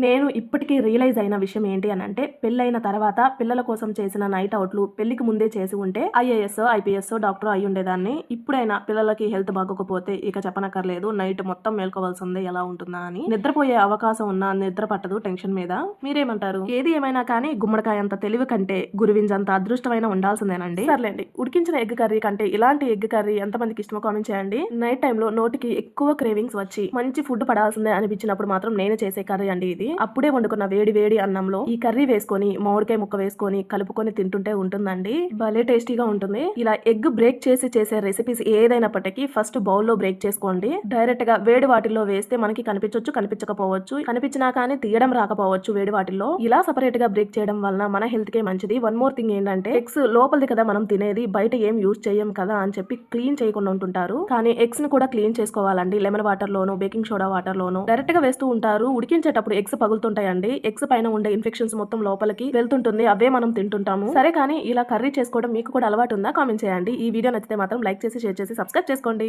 నేను ఇప్పటికీ రియలైజ్ అయిన విషయం ఏంటి అని అంటే, పెళ్ళైన తర్వాత పిల్లల కోసం చేసిన నైట్ అవుట్లు పెళ్లికి ముందే చేసి ఉంటే ఐఏఎస్ ఐపీఎస్ డాక్టర్ అయి ఉండేదాన్ని. ఇప్పుడైనా పిల్లలకి హెల్త్ బాగోకపోతే ఇక చెప్పనక్కర్లేదు, నైట్ మొత్తం మేల్కోవాల్సిందే ఎలా ఉంటుందా అని. నిద్రపోయే అవకాశం ఉన్నా నిద్ర పట్టదు టెన్షన్ మీద. మీరేమంటారు? ఏది ఏమైనా కానీ గుమ్మడికాయ అంత తెలివి కంటే గురువింజంత అదృష్టమైన ఉండాల్సిందేనండి. సర్లేండి, ఉడికించిన ఎగ్ కర్రీ కంటే ఇలాంటి ఎగ్ కర్రీ ఎంతమందికి ఇష్టమో కామెంట్ చేయండి. నైట్ టైంలో నోటికి ఎక్కువ క్రేవింగ్స్ వచ్చి మంచి ఫుడ్ పడాల్సిందే అనిపించినప్పుడు మాత్రం నేను చేసే కర్రీ అండి ఇది. అప్పుడే వండుకున్న వేడి వేడి అన్నంలో ఈ కర్రీ వేసుకొని మామిడికాయ ముక్క వేసుకొని కలుపుకొని తింటుంటే ఉంటుందండి, భలే టేస్టీగా ఉంటుంది. ఇలా ఎగ్ బ్రేక్ చేసి చేసే రెసిపీస్ ఏదైనప్పటికీ ఫస్ట్ బౌల్లో బ్రేక్ చేసుకోండి. డైరెక్ట్ గా వేడి వాటిల్లో వేస్తే మనకి కనిపించొచ్చు, కనిపించకపోవచ్చు, కనిపించినా కానీ తీయడం రాకపోవచ్చు. వేడి వాటిల్లో ఇలా సపరేట్ గా బ్రేక్ చేయడం వలన మన హెల్త్ కే మంచిది. వన్ మోర్ థింగ్ ఏంటంటే, ఎగ్స్ లోపలిది కదా మనం తినేది, బయట ఏం యూజ్ చేయం కదా అని చెప్పి క్లీన్ చేయకుండా ఉంటుంటారు. కానీ ఎగ్స్ ని కూడా క్లీన్ చేసుకోవాలండి. లెమన్ వాటర్ లోను, బేకింగ్ సోడా వాటర్ లోను డైరెక్ట్ గా వేస్తూ ఉంటారు. ఉడికించేటప్పుడు ఎగ్స్ పగులుతుంటాయండి. ఎగ్స్ పైన ఉండే ఇన్ఫెక్షన్స్ మొత్తం లోపలికి వెళ్తుంటుంది, అవే మనం తింటుంటాము. సరే కానీ ఇలా కర్రీ చేసుకోవడం మీకు కూడా అలవాటు ఉందా? కామెంట్ చేయండి. ఈ వీడియో నచ్చితే మాత్రం లైక్ చేసి, షేర్ చేసి, సబ్స్క్రైబ్ చేసుకోండి.